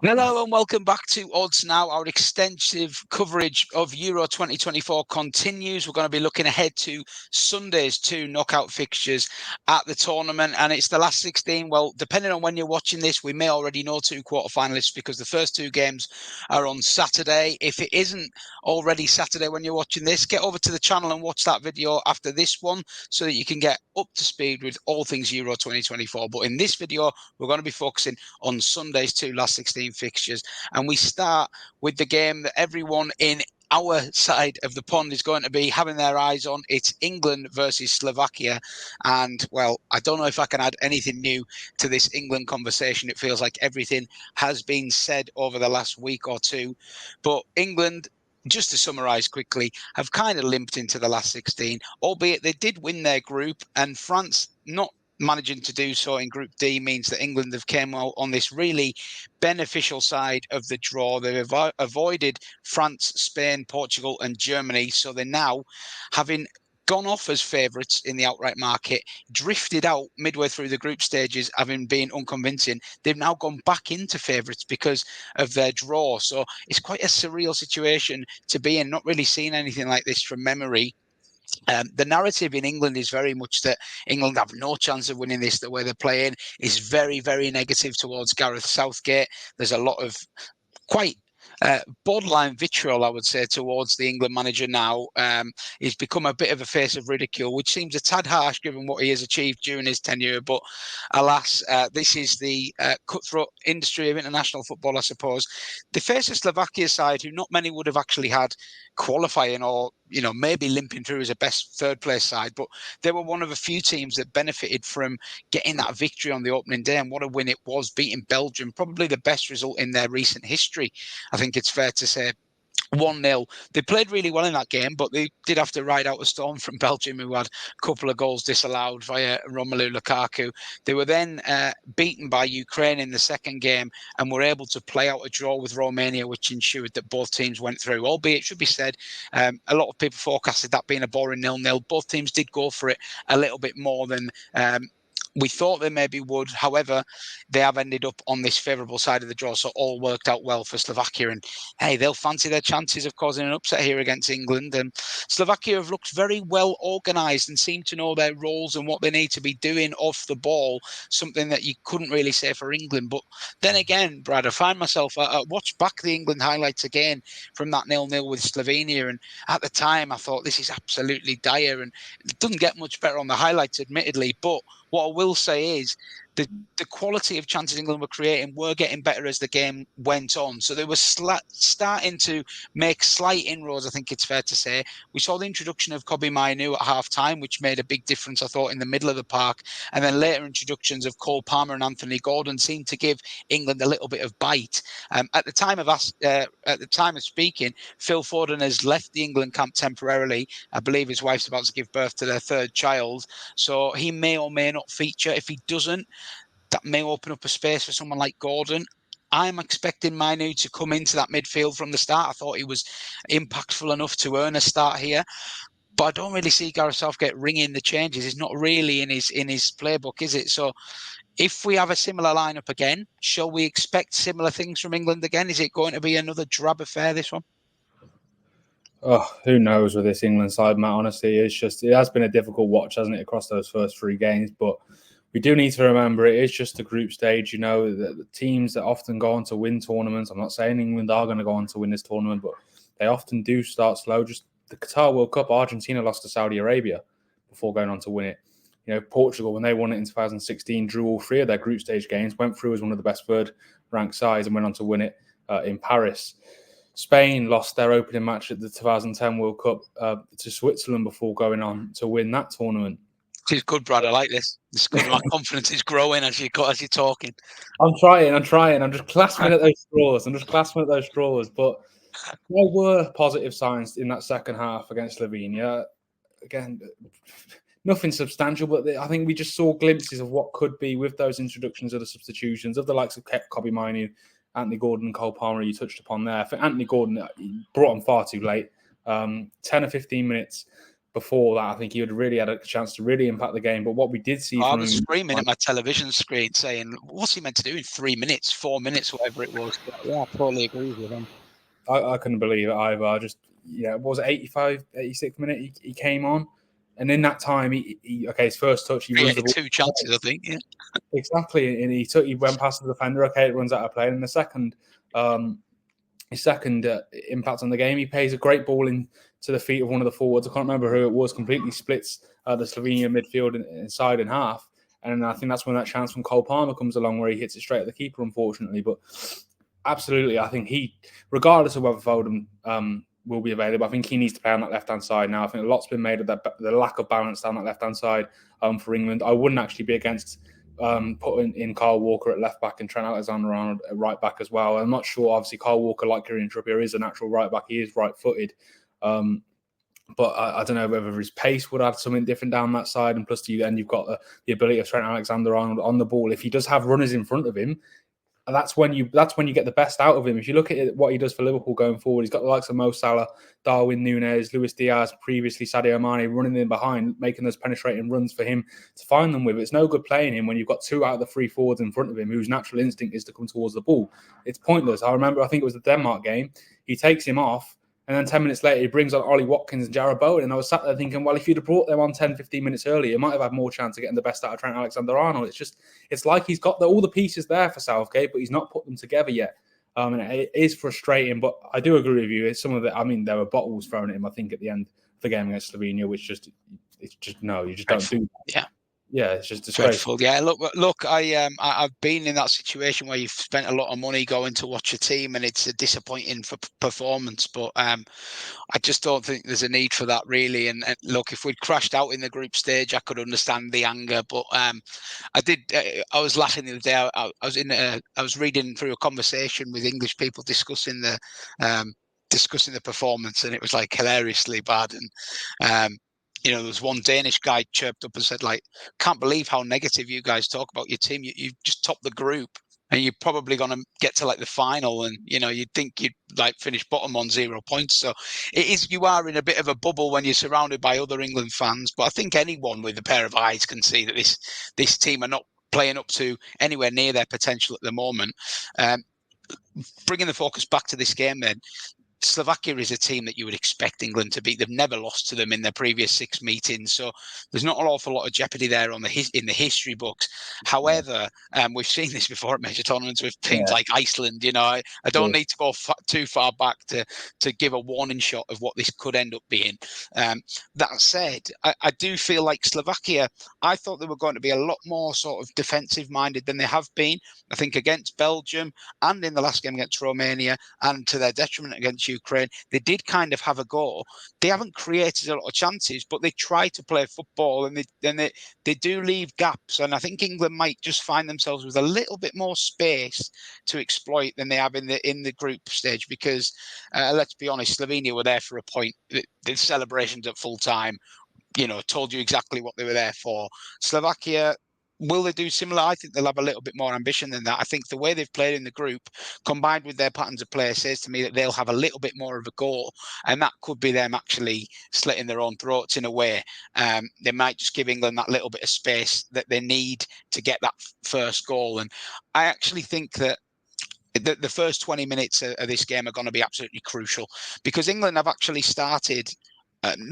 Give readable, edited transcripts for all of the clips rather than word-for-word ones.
Hello and welcome back to Odds Now. Our extensive coverage of Euro 2024 continues. We're going to be looking ahead to Sunday's two knockout fixtures at the tournament, and it's the last 16. Well, depending on when you're watching this, we may already know two quarterfinalists because the first two games are on Saturday. If it isn't already Saturday when you're watching this, get over to the channel and watch that video after this one so that you can get up to speed with all things Euro 2024. But in this video, we're going to be focusing on Sunday's two last 16 fixtures. And we start with the game that everyone in our side of the pond is going to be having their eyes on. It's England versus Slovakia. And, well, I don't know if I can add anything new to this England conversation. It feels like everything has been said over the last week or two. But England, just to summarise quickly, have kind of limped into the last 16, albeit they did win their group, and France not managing to do so in Group D means that England have came out on this really beneficial side of the draw. They've avoided France, Spain, Portugal and Germany. So they're now, having gone off as favourites in the outright market, drifted out midway through the group stages, having been unconvincing. They've now gone back into favourites because of their draw. So it's quite a surreal situation to be in, not really seen anything like this from memory. The narrative in England is very much that England have no chance of winning this the way they're playing, is very, very negative towards Gareth Southgate. There's a lot of quite borderline vitriol, I would say, towards the England manager now. He's become a bit of a face of ridicule, which seems a tad harsh given what he has achieved during his tenure. But alas, this is the cutthroat industry of international football, I suppose. They face a Slovakia side who not many would have actually had qualifying or, maybe limping through as a best third place side. But they were one of a few teams that benefited from getting that victory on the opening day. And what a win it was, beating Belgium, probably the best result in their recent history. I think it's fair to say. 1-0. They played really well in that game, but they did have to ride out a storm from Belgium, who had a couple of goals disallowed via Romelu Lukaku. They were then beaten by Ukraine in the second game and were able to play out a draw with Romania, which ensured that both teams went through. Albeit, it should be said, a lot of people forecasted that being a boring 0-0. Both teams did go for it a little bit more than we thought they maybe would. However, they have ended up on this favourable side of the draw, so all worked out well for Slovakia. And hey, they'll fancy their chances of causing an upset here against England. And Slovakia have looked very well organised and seem to know their roles and what they need to be doing off the ball, something that you couldn't really say for England. But then again, Brad, I find myself, I watched back the England highlights again from that 0-0 with Slovenia. And at the time, I thought this is absolutely dire. And it doesn't get much better on the highlights, admittedly. But what I will say is the quality of chances England were creating were getting better as the game went on. So they were starting to make slight inroads, I think it's fair to say. We saw the introduction of Kobe Mainu at half-time, which made a big difference, I thought, in the middle of the park. And then later introductions of Cole Palmer and Anthony Gordon seemed to give England a little bit of bite. At the time of speaking, Phil Foden has left the England camp temporarily. I believe his wife's about to give birth to their third child. So he may or may not feature. If he doesn't, that may open up a space for someone like Gordon. I'm expecting Mainu to come into that midfield from the start. I thought he was impactful enough to earn a start here. But I don't really see Gareth Southgate ringing the changes. It's not really in his playbook, is it? So if we have a similar lineup again, shall we expect similar things from England again? Is it going to be another drab affair, this one? Oh, who knows with this England side, Matt? Honestly, it has been a difficult watch, hasn't it, across those first three games? But we do need to remember it is just the group stage. The teams that often go on to win tournaments. I'm not saying England are going to go on to win this tournament, but they often do start slow. Just the Qatar World Cup, Argentina lost to Saudi Arabia before going on to win it. Portugal, when they won it in 2016, drew all three of their group stage games, went through as one of the best third-ranked sides, and went on to win it in Paris. Spain lost their opening match at the 2010 World Cup to Switzerland before going on to win that tournament. This is good, Brad. I like this. It's good. My confidence is growing as you're talking. I'm trying. I'm just clasping at those straws. But there were positive signs in that second half against Slovenia. Again, nothing substantial, but I think we just saw glimpses of what could be with those introductions of the substitutions of the likes of Kobe Mainu, Anthony Gordon and Cole Palmer, you touched upon there. I think Anthony Gordon brought on far too late. 10 or 15 minutes before that, I think he would really had a chance to really impact the game. But what we did see I from was him, screaming at my television screen saying, what's he meant to do in 3 minutes, 4 minutes, whatever it was? But yeah, I totally agree with him. I couldn't believe it either. I just, what was it, 85, 86th minute he came on. And in that time, his first touch, he runs the ball. 2 chances, I think, yeah. Exactly. And he went past the defender, it runs out of play. And the second, his second impact on the game, he pays a great ball into the feet of one of the forwards. I can't remember who it was, completely splits the Slovenia midfield inside in half. And I think that's when that chance from Cole Palmer comes along where he hits it straight at the keeper, unfortunately. But absolutely, I think regardless of whether Foden will be available, I think he needs to play on that left-hand side now. I think a lot's been made of the lack of balance down that left-hand side for England. I wouldn't actually be against putting in Kyle Walker at left back and Trent Alexander-Arnold at right back as well. I'm not sure, obviously, Kyle Walker, like Kieran Trippier, is a natural right back. He is right-footed. But I don't know whether his pace would add something different down that side. And plus, you've got the ability of Trent Alexander-Arnold on the ball. If he does have runners in front of him, that's when you get the best out of him. If you look at what he does for Liverpool going forward, he's got the likes of Mo Salah, Darwin Núñez, Luis Diaz, previously Sadio Mane running in behind, making those penetrating runs for him to find them with. It's no good playing him when you've got 2 out of the 3 forwards in front of him whose natural instinct is to come towards the ball. It's pointless. I think it was the Denmark game. He takes him off, and then 10 minutes later, he brings on Ollie Watkins and Jarrod Bowen. And I was sat there thinking, well, if you'd have brought them on 10, 15 minutes earlier, you might have had more chance of getting the best out of Trent Alexander-Arnold. It's like he's got all the pieces there for Southgate, but he's not put them together yet. And it is frustrating, but I do agree with you. It's some of it. I mean, there were bottles thrown at him, I think, at the end of the game against Slovenia, which you just don't do that. Yeah. Yeah, it's just disgraceful. Yeah, look, I've been in that situation where you've spent a lot of money going to watch a team and it's a disappointing performance. But I just don't think there's a need for that really. And look, if we'd crashed out in the group stage, I could understand the anger. But I was laughing the other day. I was reading through a conversation with English people discussing the performance, and it was like hilariously bad. And there was one Danish guy chirped up and said, like, can't believe how negative you guys talk about your team. You just topped the group and you're probably going to get to like the final, and you'd think you'd like finish bottom on 0 points. So you are in a bit of a bubble when you're surrounded by other England fans. But I think anyone with a pair of eyes can see that this team are not playing up to anywhere near their potential at the moment. Bringing the focus back to this game then, Slovakia is a team that you would expect England to beat. They've never lost to them in their previous 6 meetings, so there's not an awful lot of jeopardy there in the history books. However, we've seen this before at major tournaments with teams like Iceland. I don't need to go too far back to give a warning shot of what this could end up being. That said, I do feel like Slovakia, I thought they were going to be a lot more sort of defensive minded than they have been. I think against Belgium and in the last game against Romania, and to their detriment against Ukraine, they did kind of have a go. They haven't created a lot of chances, but they try to play football, and they do leave gaps. And I think England might just find themselves with a little bit more space to exploit than they have in the group stage. Because let's be honest, Slovenia were there for a point. The celebrations at full time, told you exactly what they were there for. Slovakia, will they do similar? I think they'll have a little bit more ambition than that. I think the way they've played in the group, combined with their patterns of play, says to me that they'll have a little bit more of a goal, and that could be them actually slitting their own throats in a way. They might just give England that little bit of space that they need to get that first goal. And I actually think that the first 20 minutes of this game are going to be absolutely crucial, because England have actually started,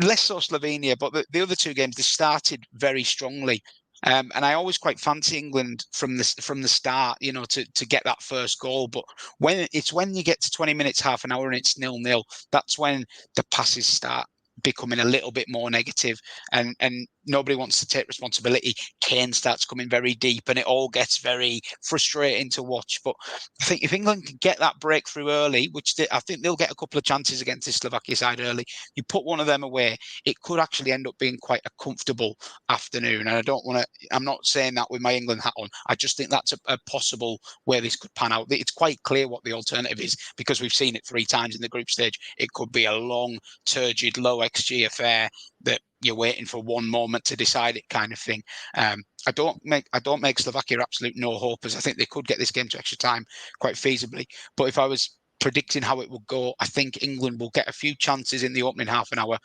less so Slovenia, but the other 2 games, they started very strongly. And I always quite fancy England from the start, to get that first goal. But when you get to 20 minutes, half an hour, and it's 0-0, that's when the passes start becoming a little bit more negative, and nobody wants to take responsibility. Kane starts coming very deep, and it all gets very frustrating to watch. But I think if England can get that breakthrough early, which I think they'll get a couple of chances against the Slovakia side early, you put one of them away, it could actually end up being quite a comfortable afternoon. And I'm not saying that with my England hat on. I just think that's a possible where this could pan out. It's quite clear what the alternative is, because we've seen it 3 times in the group stage. It could be a long, turgid, low XG affair that you're waiting for one moment to decide it, kind of thing. I don't make Slovakia absolute no hopers. I think they could get this game to extra time quite feasibly. But if I was predicting how it would go, I think England will get a few chances in the opening half an hour.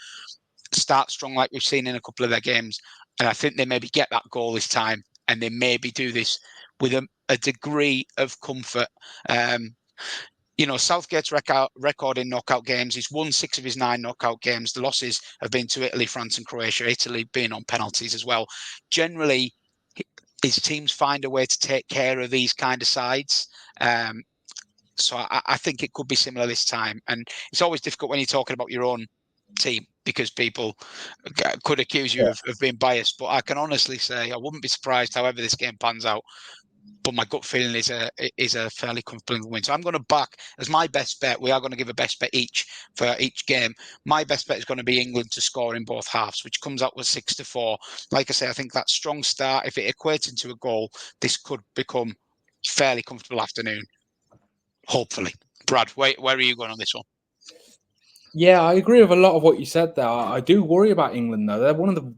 start strong like we've seen in a couple of their games. And I think they maybe get that goal this time, and they maybe do this with a degree of comfort. Southgate's record in knockout games, he's won 6 of his 9 knockout games. The losses have been to Italy, France, and Croatia. Italy being on penalties as well. Generally, his teams find a way to take care of these kind of sides. So I think it could be similar this time. And it's always difficult when you're talking about your own team because people could accuse you of being biased. But I can honestly say I wouldn't be surprised however this game pans out. But my gut feeling is a fairly comfortable win. So I'm going to back as my best bet. We are going to give a best bet each for each game. My best bet is going to be England to score in both halves, which comes out with 6-4. Like I say, I think that strong start, if it equates into a goal, this could become fairly comfortable afternoon. Hopefully. Brad, where are you going on this one? Yeah, I agree with a lot of what you said there. I do worry about England, though. They're one of the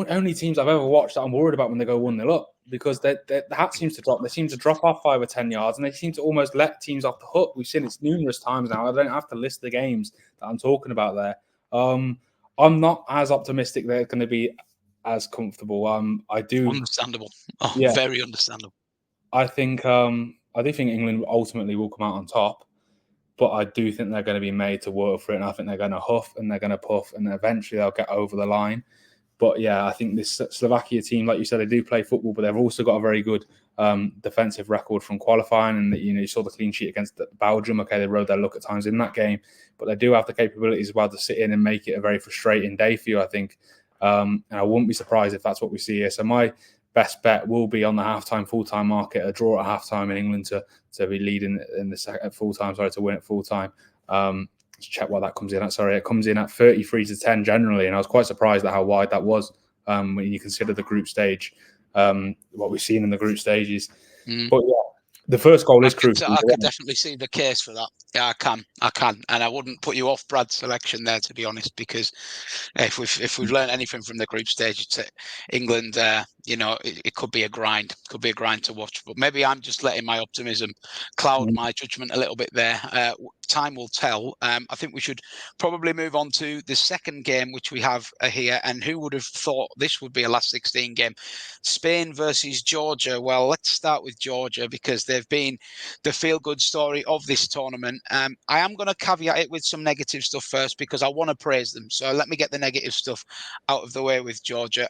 only teams I've ever watched that I'm worried about when they go 1-0 up, because the hat seems to drop. They seem to drop off 5 or 10 yards, and they seem to almost let teams off the hook. We've seen it numerous times now. I don't have to list the games that I'm talking about there. I'm not as optimistic they're going to be as comfortable. I do understandable. Very understandable. I do think England ultimately will come out on top, but I do think they're going to be made to work for it, and I think they're going to huff and they're going to puff, and eventually they'll get over the line. But yeah, I think this Slovakia team, like you said, they do play football, but they've also got a very good defensive record from qualifying. And you saw the clean sheet against Belgium. Okay, they rode their luck at times in that game, but they do have the capabilities as well to sit in and make it a very frustrating day for you, I think. And I wouldn't be surprised if that's what we see here. So my best bet will be on the halftime, full-time market, a draw at halftime in England to be leading in the second at full-time, to win at full-time. Let's check what that comes in at. Sorry, it comes in at 33-10 generally, and I was quite surprised at how wide that was when you consider the group stage, what we've seen in the group stages. But yeah, the first goal is crucial. I could definitely see the case for that. Yeah, I can, and I wouldn't put you off Brad's selection there, to be honest, because if we've learned anything from the group stage, it's England. It could be a grind. Could be a grind to watch. But maybe I'm just letting my optimism cloud my judgment a little bit there. Time will tell. I think we should probably move on to the second game, which we have here. And who would have thought this would be a last 16 game? Spain versus Georgia. Well, let's start with Georgia because they've been the feel-good story of this tournament. I am going to caveat it with some negative stuff first because I want to praise them. So let me get the negative stuff out of the way with Georgia.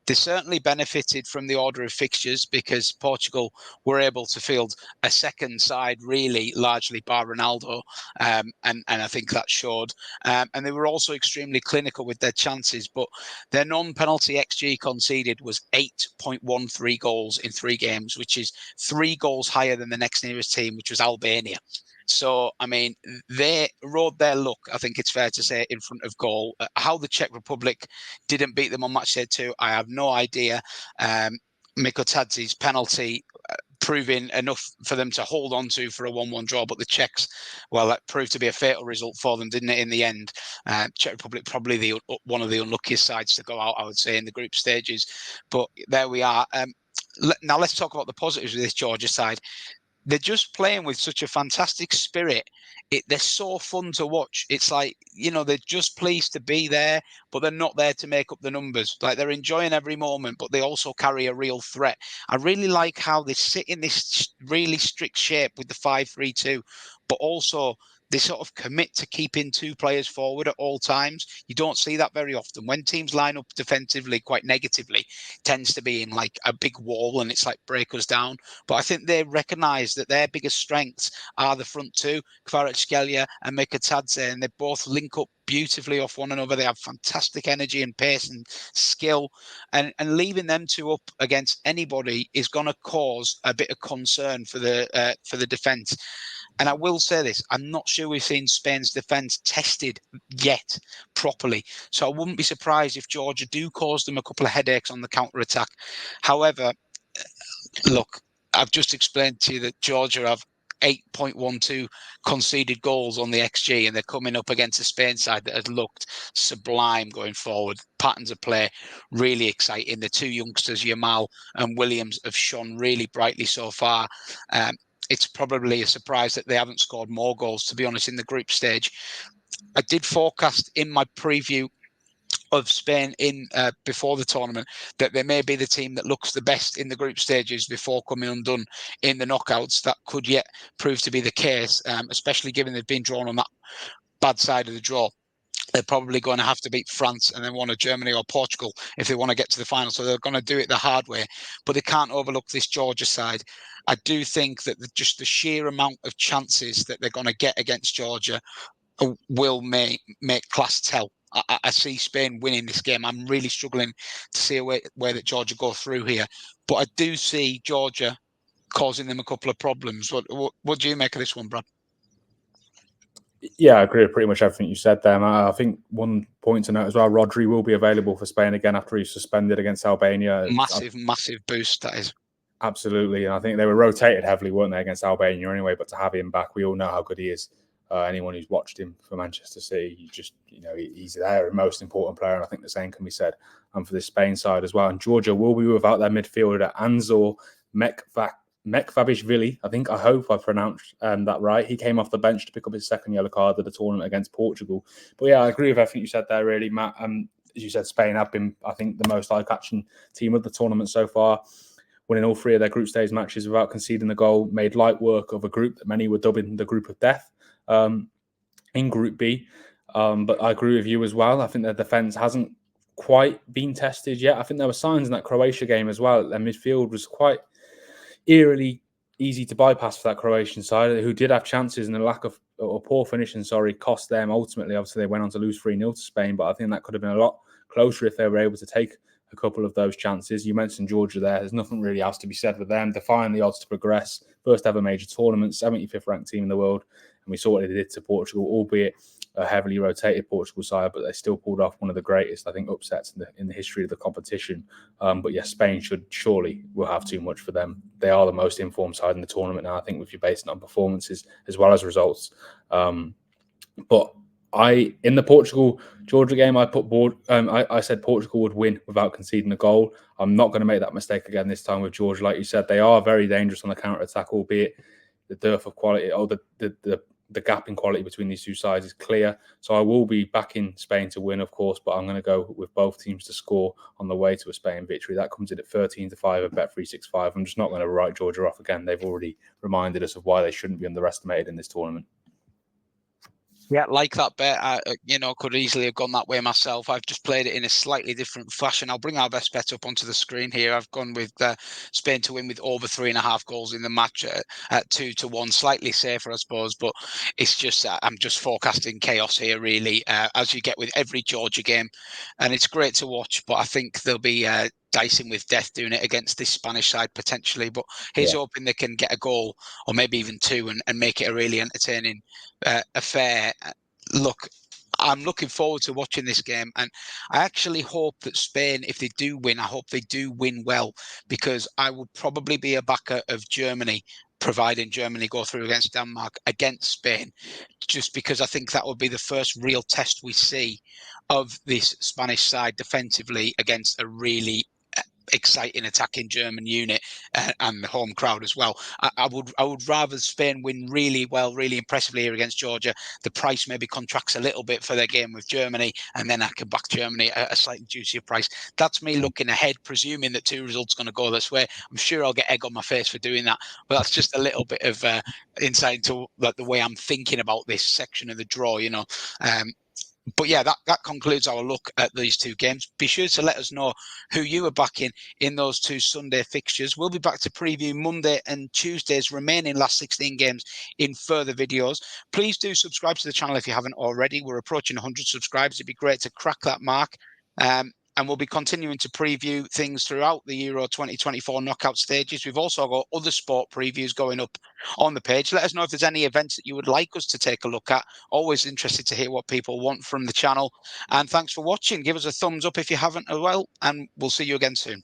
They certainly benefited from the order of fixtures because Portugal were able to field a second side, really largely bar Ronaldo, and I think that showed. And they were also extremely clinical with their chances, but their non-penalty XG conceded was 8.13 goals in 3 games, which is 3 goals higher than the next nearest team, which was Albania. So, I mean, they rode their luck, I think it's fair to say, in front of goal. How the Czech Republic didn't beat them on match day 2, I have no idea. Mikotadze's penalty proving enough for them to hold on to for a 1-1 draw, but the Czechs, well, that proved to be a fatal result for them, didn't it, in the end? Czech Republic probably one of the unluckiest sides to go out, I would say, in the group stages. But there we are. Now let's talk about the positives of this Georgia side. They're just playing with such a fantastic spirit. They're so fun to watch. It's like, they're just pleased to be there, but they're not there to make up the numbers. Like, they're enjoying every moment, but they also carry a real threat. I really like how they sit in this really strict shape with the 5-3-2, but also they sort of commit to keeping 2 players forward at all times. You don't see that very often. When teams line up defensively quite negatively, it tends to be in like a big wall and it's like break us down. But I think they recognise that their biggest strengths are the front 2, Kvaratskhelia and Mikotadze, and they both link up beautifully off one another. They have fantastic energy and pace and skill, and leaving them 2 up against anybody is going to cause a bit of concern for the defence. And I will say this, I'm not sure we've seen Spain's defence tested yet properly. So I wouldn't be surprised if Georgia do cause them a couple of headaches on the counter-attack. However, look, I've just explained to you that Georgia have 8.12 conceded goals on the XG, and they're coming up against a Spain side that has looked sublime going forward. Patterns of play really exciting. The 2 youngsters, Yamal and Williams, have shone really brightly so far. It's probably a surprise that they haven't scored more goals, to be honest, in the group stage. I did forecast in my preview of Spain in before the tournament, that they may be the team that looks the best in the group stages before coming undone in the knockouts. That could yet prove to be the case, especially given they've been drawn on that bad side of the draw. They're probably going to have to beat France and then one of Germany or Portugal if they want to get to the final. So they're going to do it the hard way, but they can't overlook this Georgia side. I do think that just the sheer amount of chances that they're going to get against Georgia will make class tell. I see Spain winning this game. I'm really struggling to see where that Georgia go through here, but I do see Georgia causing them a couple of problems. What do you make of this one, Brad? Yeah, I agree with pretty much everything you said there. I think one point to note as well, Rodri will be available for Spain again after he's suspended against Albania. Massive boost, that is. Absolutely. And I think they were rotated heavily, weren't they, against Albania anyway, but to have him back, we all know how good he is. Anyone who's watched him for Manchester City, he's their most important player. And I think the same can be said for the Spain side as well. And Georgia will be without their midfielder, Anzor Mekvabishvili. I hope I pronounced that right. He came off the bench to pick up his second yellow card at the tournament against Portugal. But yeah, I agree with everything you said there, really, Matt. As you said, Spain have been, I think, the most eye-catching team of the tournament so far, winning all three of their group stage matches without conceding the goal, made light work of a group that many were dubbing the group of death in Group B. But I agree with you as well. I think their defence hasn't quite been tested yet. I think there were signs in that Croatia game as well. Their midfield was quite eerily easy to bypass for that Croatian side, who did have chances, and the lack of or poor finishing, cost them ultimately. Obviously, they went on to lose 3-0 to Spain, but I think that could have been a lot closer if they were able to take a couple of those chances. You mentioned Georgia there. There's nothing really else to be said with them. Defying the odds to progress. First ever major tournament, 75th ranked team in the world. And we saw what they did to Portugal, albeit a heavily rotated Portugal side, but they still pulled off one of the greatest, I think, upsets in the history of the competition. But yes, Spain will have too much for them. They are the most informed side in the tournament now, I think, if you're basing it on performances as well as results. But in the Portugal-Georgia game, I said Portugal would win without conceding a goal. I'm not going to make that mistake again this time with Georgia. Like you said, they are very dangerous on the counter-attack, albeit the dearth of quality or the gap in quality between these two sides is clear. So I will be backing Spain to win, of course, but I'm going to go with both teams to score on the way to a Spain victory. That comes in at 13-5 at Bet365. I'm just not going to write Georgia off again. They've already reminded us of why they shouldn't be underestimated in this tournament. Yeah, like that bet. I could easily have gone that way myself. I've just played it in a slightly different fashion. I'll bring our best bet up onto the screen here. I've gone with Spain to win with over 3.5 goals in the match at 2-1. Slightly safer, I suppose, but it's just I'm just forecasting chaos here, really, as you get with every Georgia game, and it's great to watch. But I think there'll be dicing with death doing it against this Spanish side potentially. But here's hoping they can get a goal or maybe even two and make it a really entertaining affair. Look, I'm looking forward to watching this game, and I actually hope that Spain, if they do win, I hope they do win well, because I would probably be a backer of Germany, providing Germany go through against Denmark against Spain, just because I think that would be the first real test we see of this Spanish side defensively against a really exciting attacking German unit and the home crowd as well. I would rather Spain win really well, really impressively here against Georgia. The price maybe contracts a little bit for their game with Germany, and then I can back Germany at a slightly juicier price. That's me looking ahead, presuming that two results going to go this way. I'm sure I'll get egg on my face for doing that, but that's just a little bit of insight into like the way I'm thinking about this section of the draw. But yeah, that concludes our look at these two games. Be sure to let us know who you are backing in those two Sunday fixtures. We'll be back to preview Monday and Tuesday's remaining last 16 games in further videos. Please do subscribe to the channel if you haven't already. We're approaching 100 subscribers. It'd be great to crack that mark. And we'll be continuing to preview things throughout the Euro 2024 knockout stages. We've also got other sport previews going up on the page. Let us know if there's any events that you would like us to take a look at. Always interested to hear what people want from the channel. And thanks for watching. Give us a thumbs up if you haven't as well. And we'll see you again soon.